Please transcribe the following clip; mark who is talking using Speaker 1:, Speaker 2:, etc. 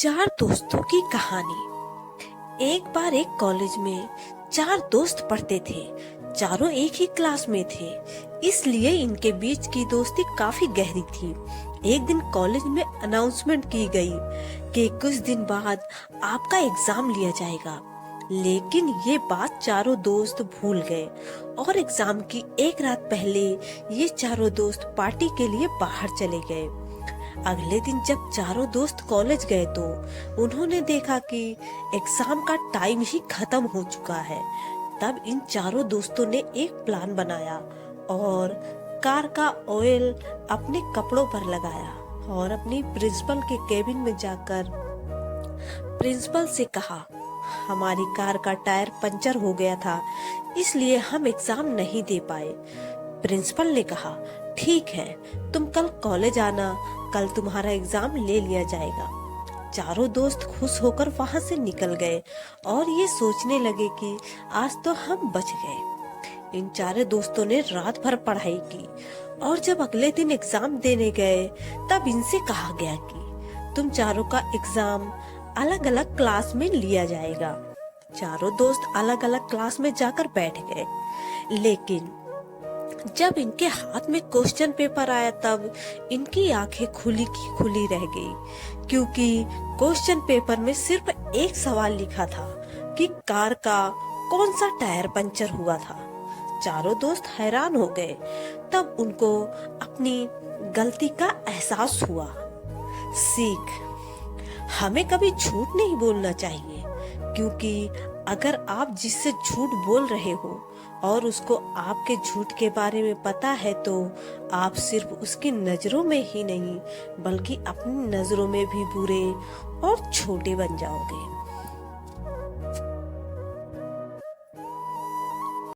Speaker 1: चार दोस्तों की कहानी। एक बार एक कॉलेज में चार दोस्त पढ़ते थे। चारों एक ही क्लास में थे, इसलिए इनके बीच की दोस्ती काफी गहरी थी। एक दिन कॉलेज में अनाउंसमेंट की गई कि कुछ दिन बाद आपका एग्जाम लिया जाएगा। लेकिन ये बात चारों दोस्त भूल गए और एग्जाम की एक रात पहले ये चारों दोस्त पार्टी के लिए बाहर चले गए। अगले दिन जब चारों दोस्त कॉलेज गए तो उन्होंने देखा कि एग्जाम का टाइम ही खत्म हो चुका है। तब इन चारों दोस्तों ने एक प्लान बनाया और कार का ऑयल अपने कपड़ों पर लगाया और अपनी प्रिंसिपल के केबिन में जाकर प्रिंसिपल से कहा, हमारी कार का टायर पंचर हो गया था, इसलिए हम एग्जाम नहीं दे पाए। प्रिंसिपल ने कहा, ठीक है, तुम कल कॉलेज आना, कल तुम्हारा एग्जाम ले लिया जाएगा। चारों दोस्त खुश होकर वहां से निकल गए और ये सोचने लगे कि आज तो हम बच गए। इन चारों दोस्तों ने रात भर पढ़ाई की और जब अगले दिन एग्जाम देने गए तब इनसे कहा गया कि तुम चारों का एग्जाम अलग अलग क्लास में लिया जाएगा। चारों दोस्त अलग अलग क्लास में जाकर बैठ गए, लेकिन जब इनके हाथ में क्वेश्चन पेपर आया तब इनकी आंखें खुली की खुली रह गई, क्योंकि क्वेश्चन पेपर में सिर्फ एक सवाल लिखा था कि कार का कौन सा टायर पंचर हुआ था। चारों दोस्त हैरान हो गए। तब उनको अपनी गलती का एहसास हुआ। सीख, हमें कभी झूठ नहीं बोलना चाहिए, क्योंकि अगर आप जिससे झूठ बोल रहे हो और उसको आपके झूठ के बारे में पता है तो आप सिर्फ उसकी नजरों में ही नहीं बल्कि अपनी नजरों में भी बुरे और छोटे बन जाओगे।